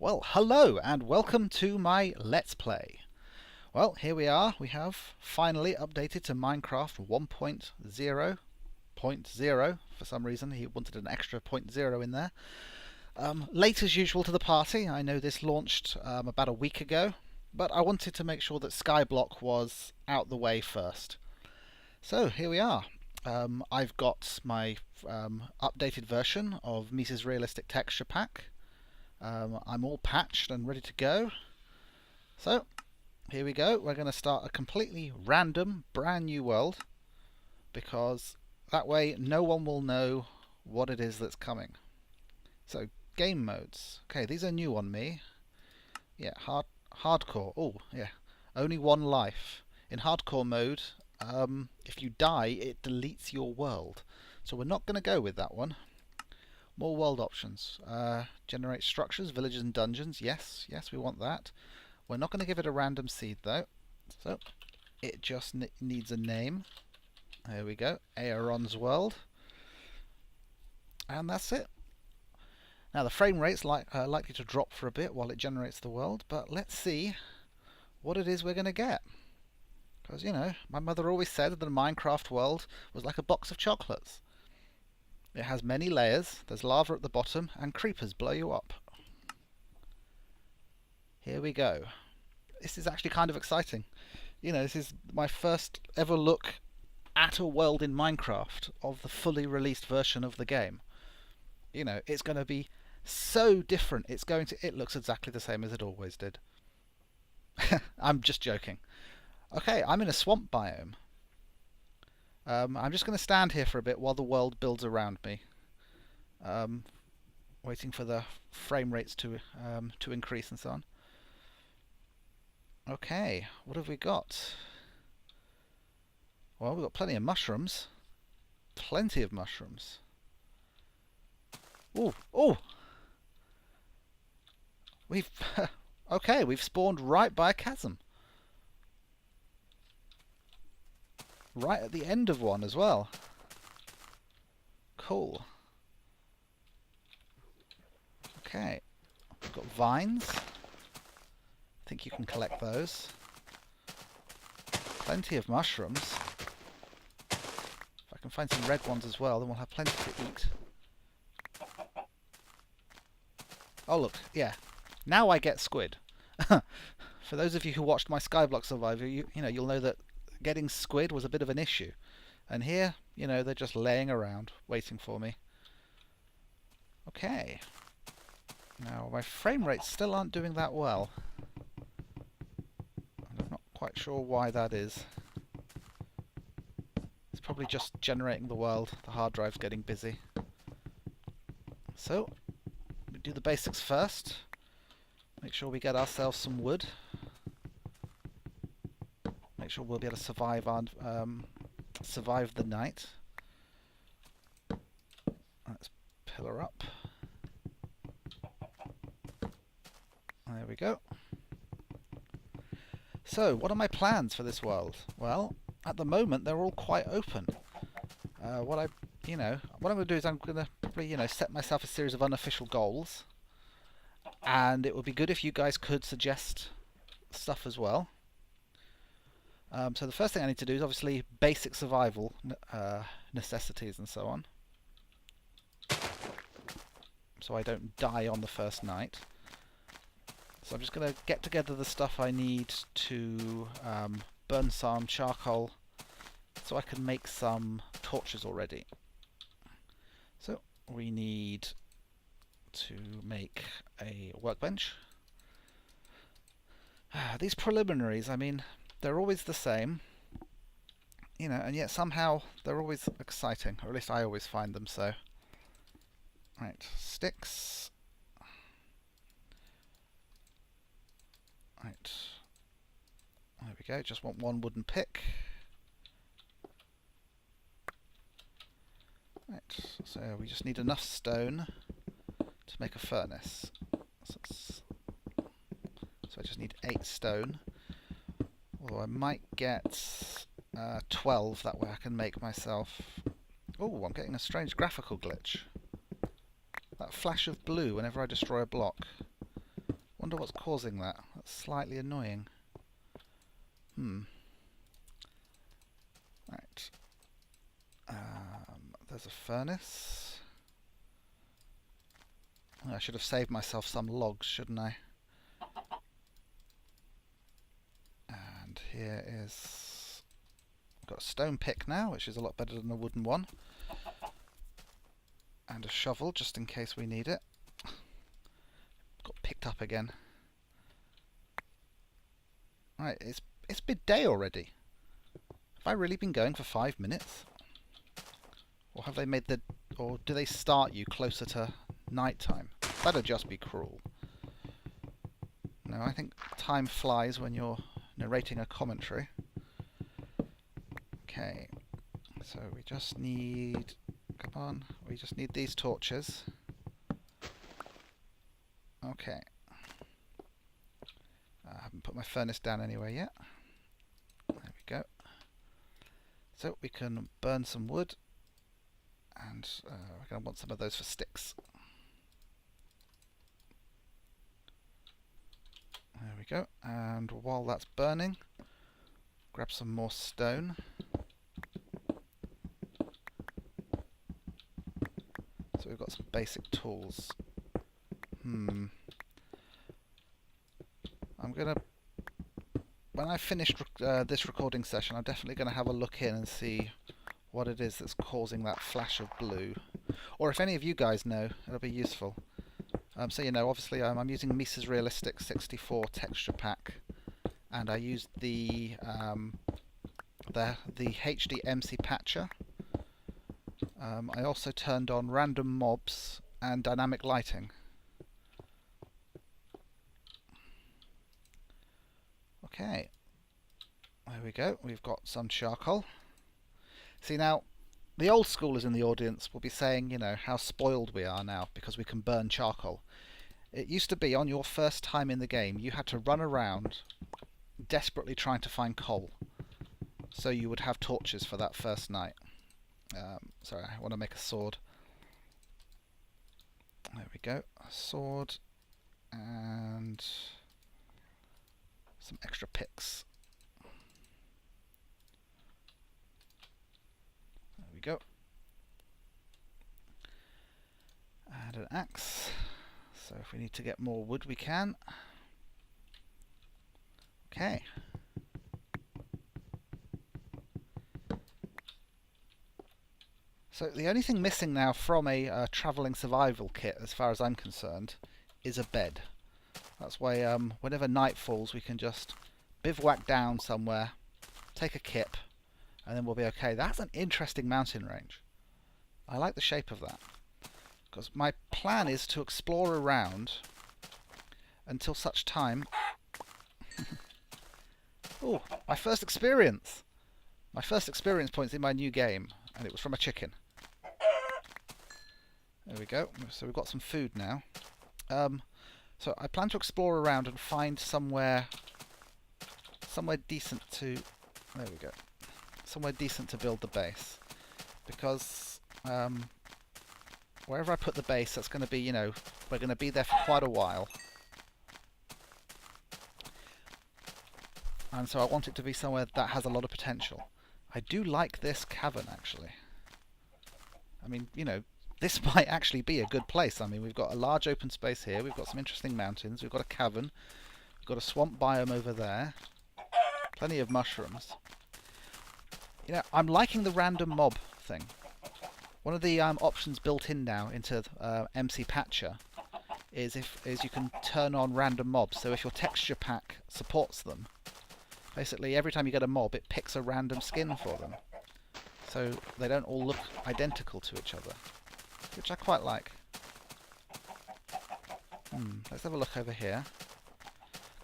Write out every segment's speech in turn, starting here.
Well, hello and welcome to my Let's Play. Well, here we are. We have finally updated to Minecraft 1.0.0. For some reason, he wanted an extra point zero in there. Late as usual to the party. I know this launched about a week ago, but I wanted to make sure that Skyblock was out the way first. So here we are. I've got my updated version of Misa's Realistic Texture Pack. I'm all patched and ready to go. So, here we go. We're going to start a completely random, brand new world, because that way no one will know what it is that's coming. So, game modes. Okay, these are new on me. Yeah, hardcore. Oh, yeah. Only one life. In hardcore mode, if you die, it deletes your world. So we're not going to go with that one. More world options. Generate structures, villages and dungeons. Yes, we want that. We're not going to give it a random seed though. So it just needs a name. There we go. Ayaron's world. And that's it. Now the frame rate's likely to drop for a bit while it generates the world, but let's see what it is we're going to get. Because, you know, my mother always said that a Minecraft world was like a box of chocolates. It has many layers, there's lava at the bottom, and creepers blow you up. Here we go. This is actually kind of exciting. You know, this is my first ever look at a world in Minecraft of the fully released version of the game. You know, it's going to be so different. It looks exactly the same as it always did. I'm just joking. Okay, I'm in a swamp biome. I'm just going to stand here for a bit while the world builds around me, waiting for the frame rates to increase and so on. Okay, what have we got? Well, we've got plenty of mushrooms. Plenty of mushrooms. Oh! Okay, we've spawned right by a chasm. Right at the end of one as well. Cool. Okay. We've got vines. I think you can collect those. Plenty of mushrooms. If I can find some red ones as well, then we'll have plenty to eat. Oh look, yeah. Now I get squid. For those of you who watched my Skyblock Survivor, you'll know that getting squid was a bit of an issue. And here, you know, they're just laying around, waiting for me. Okay. Now, my frame rates still aren't doing that well. I'm not quite sure why that is. It's probably just generating the world. The hard drive's getting busy. So, we do the basics first. Make sure we get ourselves some wood. Make sure we'll be able to survive the night. Let's pillar up. There we go. So, what are my plans for this world? Well, at the moment they're all quite open. What I'm going to do is I'm going to probably, set myself a series of unofficial goals, and it would be good if you guys could suggest stuff as well. So the first thing I need to do is obviously basic survival necessities and so on, so I don't die on the first night. So I'm just going to get together the stuff I need to burn some charcoal so I can make some torches already. So we need to make a workbench. These preliminaries, I mean, they're always the same, you know, and yet somehow they're always exciting, or at least I always find them so. Right, sticks. Right, there we go, just want one wooden pick. Right, so we just need enough stone to make a furnace. So I just need 8 stone. Although I might get 12, that way I can make myself... Oh, I'm getting a strange graphical glitch. That flash of blue whenever I destroy a block. wonder what's causing that. That's slightly annoying. Right. There's a furnace. I should have saved myself some logs, shouldn't I? And here is... I've got a stone pick now, which is a lot better than a wooden one. And a shovel, just in case we need it. Got picked up again. Right, it's midday already. Have I really been going for 5 minutes? Or have they made the... Or do they start you closer to night time? That'd just be cruel. No, I think time flies when you're narrating a commentary. Okay, so we just need... Come on, we just need these torches. Okay. I haven't put my furnace down anywhere yet. There we go. So we can burn some wood, and we're going to want some of those for sticks. There we go. And while that's burning, grab some more stone. So we've got some basic tools. I'm gonna... When I finish this recording session, I'm definitely going to have a look in and see what it is that's causing that flash of blue. Or if any of you guys know, it'll be useful. So you know, obviously I'm using Misa's Realistic 64 texture pack, and I used the HD MC Patcher. I also turned on random mobs and dynamic lighting. Okay, there we go, we've got some charcoal. See now, the old schoolers in the audience will be saying, you know, how spoiled we are now because we can burn charcoal. It used to be on your first time in the game, you had to run around desperately trying to find coal. So you would have torches for that first night. Sorry, I want to make a sword. There we go, a sword and some extra picks. There we go. And an axe. So if we need to get more wood, we can. Okay. So the only thing missing now from a travelling survival kit, as far as I'm concerned, is a bed. That's why whenever night falls, we can just bivouac down somewhere, take a kip, and then we'll be okay. That's an interesting mountain range. I like the shape of that. Because my plan is to explore around until such time... Oh, my first experience! My first experience points in my new game, and it was from a chicken. There we go. So we've got some food now. So I plan to explore around and find somewhere decent to... There we go. Somewhere decent to build the base. Because wherever I put the base, that's going to be, you know, we're going to be there for quite a while. And so I want it to be somewhere that has a lot of potential. I do like this cavern, actually. I mean, you know, this might actually be a good place. I mean, we've got a large open space here. We've got some interesting mountains. We've got a cavern. We've got a swamp biome over there. Plenty of mushrooms. You know, I'm liking the random mob thing. One of the options built in now into MC Patcher is you can turn on random mobs. So if your texture pack supports them, basically every time you get a mob, it picks a random skin for them. So they don't all look identical to each other, which I quite like. Let's have a look over here.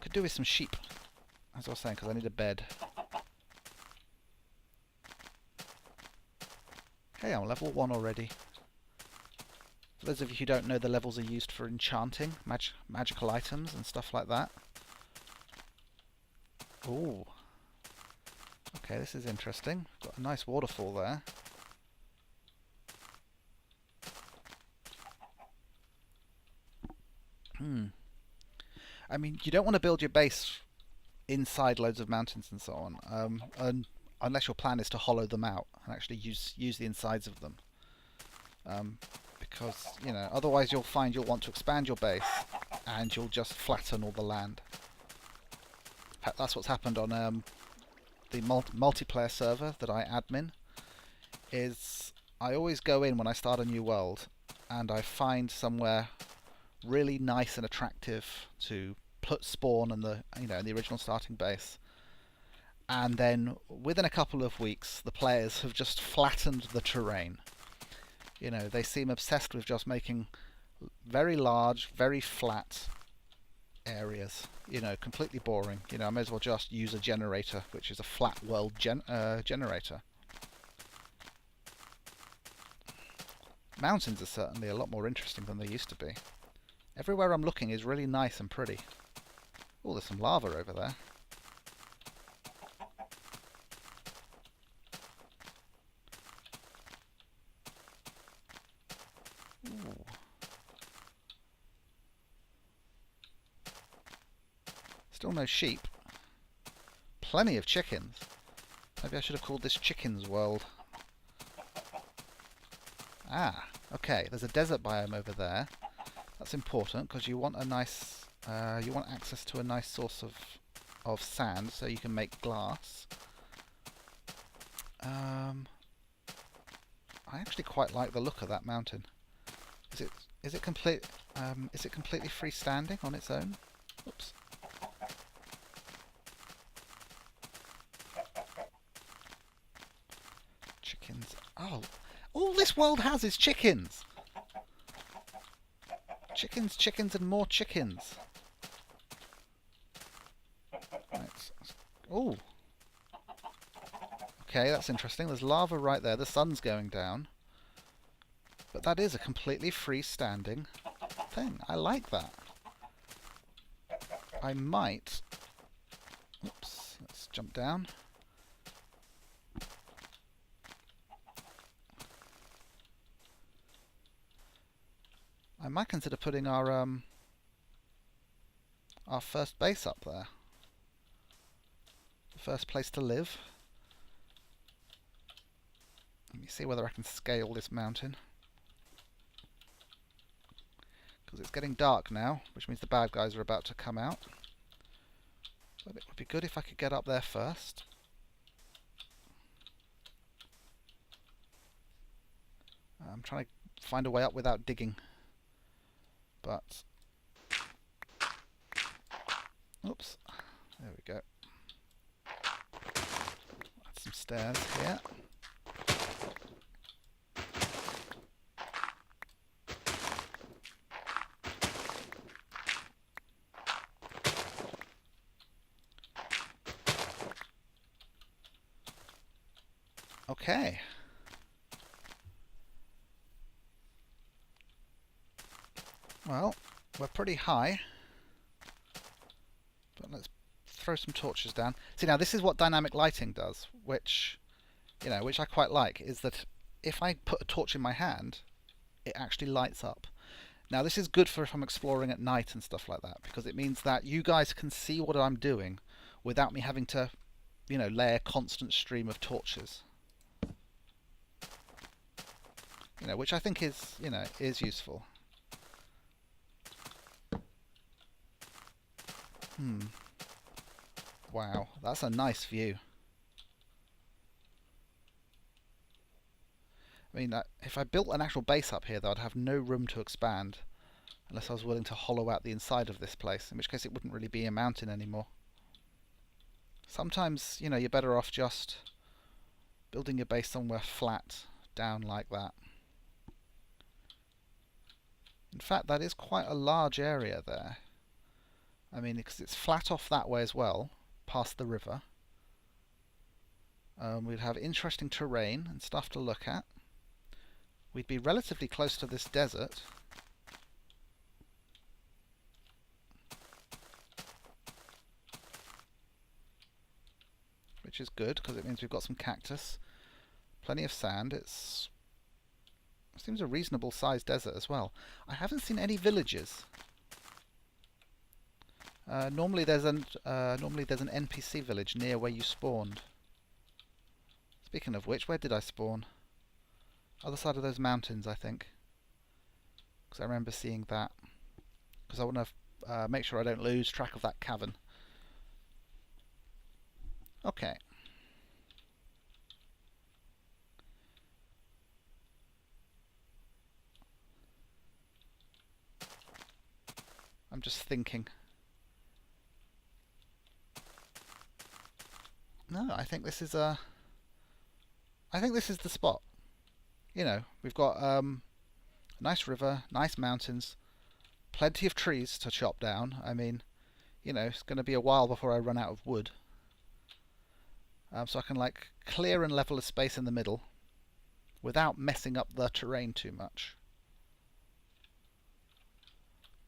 Could do with some sheep, as I was saying, because I need a bed. Hey, I'm level 1 already. For those of you who don't know, the levels are used for enchanting, magical items and stuff like that. Ooh. Okay, this is interesting. Got a nice waterfall there. I mean, you don't want to build your base inside loads of mountains and so on, and unless your plan is to hollow them out and actually use the insides of them. Because, you know, otherwise you'll find you'll want to expand your base and you'll just flatten all the land. In fact, that's what's happened on the multiplayer server that I admin. Is I always go in when I start a new world and I find somewhere really nice and attractive to put spawn and in the original starting base, and then within a couple of weeks the players have just flattened the terrain. You know, they seem obsessed with just making very large, very flat areas. You know, completely boring. You know, I may as well just use a generator, which is a flat world generator. Mountains are certainly a lot more interesting than they used to be. Everywhere I'm looking is really nice and pretty. Oh, there's some lava over there. Ooh. Still no sheep. Plenty of chickens. Maybe I should have called this Chickens World. Ah, okay. There's a desert biome over there. That's important because you want a nice, you want access to a nice source of sand so you can make glass. I actually quite like the look of that mountain. Is it completely freestanding on its own? Oops. Chickens. Oh, all this world has is chickens. Chickens, chickens, and more chickens. Right. Oh. Okay, that's interesting. There's lava right there. The sun's going down. But that is a completely freestanding thing. I like that. I might... Oops. Let's jump down. I might consider putting our first base up there. The first place to live. Let me see whether I can scale this mountain. Because it's getting dark now, which means the bad guys are about to come out. But it would be good if I could get up there first. I'm trying to find a way up without digging. But... Oops. There we go. Add some stairs here. Okay. Well, we're pretty high. But let's throw some torches down. See, now this is what dynamic lighting does, which, you know, which I quite like, is that if I put a torch in my hand, it actually lights up. Now this is good for if I'm exploring at night and stuff like that, because it means that you guys can see what I'm doing without me having to, you know, lay a constant stream of torches. You know, which I think is, you know, is useful. Wow, that's a nice view. I mean, if I built an actual base up here, though, I'd have no room to expand unless I was willing to hollow out the inside of this place, in which case it wouldn't really be a mountain anymore. Sometimes, you know, you're better off just building your base somewhere flat down like that. In fact, that is quite a large area there. I mean, because it's flat off that way as well, past the river. We'd have interesting terrain and stuff to look at. We'd be relatively close to this desert. Which is good, because it means we've got some cactus. Plenty of sand. It seems a reasonable sized desert as well. I haven't seen any villages. Normally there's an NPC village near where you spawned. Speaking of which, where did I spawn? Other side of those mountains, I think. Because I remember seeing that. Because I want to make sure I don't lose track of that cavern. Okay. I'm just thinking. No, I think this is the spot. You know, we've got a nice river, nice mountains, plenty of trees to chop down. I mean, you know, it's going to be a while before I run out of wood. So I can like clear and level a space in the middle without messing up the terrain too much.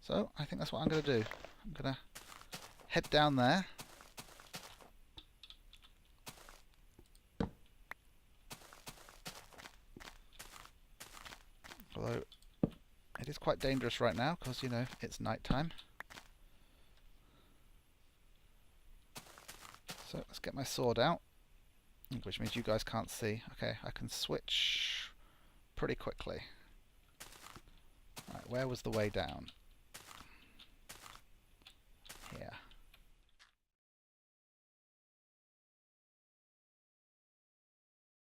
So I think that's what I'm going to do. I'm going to head down there. Although it is quite dangerous right now because, you know, it's night time. So let's get my sword out, which means you guys can't see. Okay, I can switch pretty quickly. Right, where was the way down?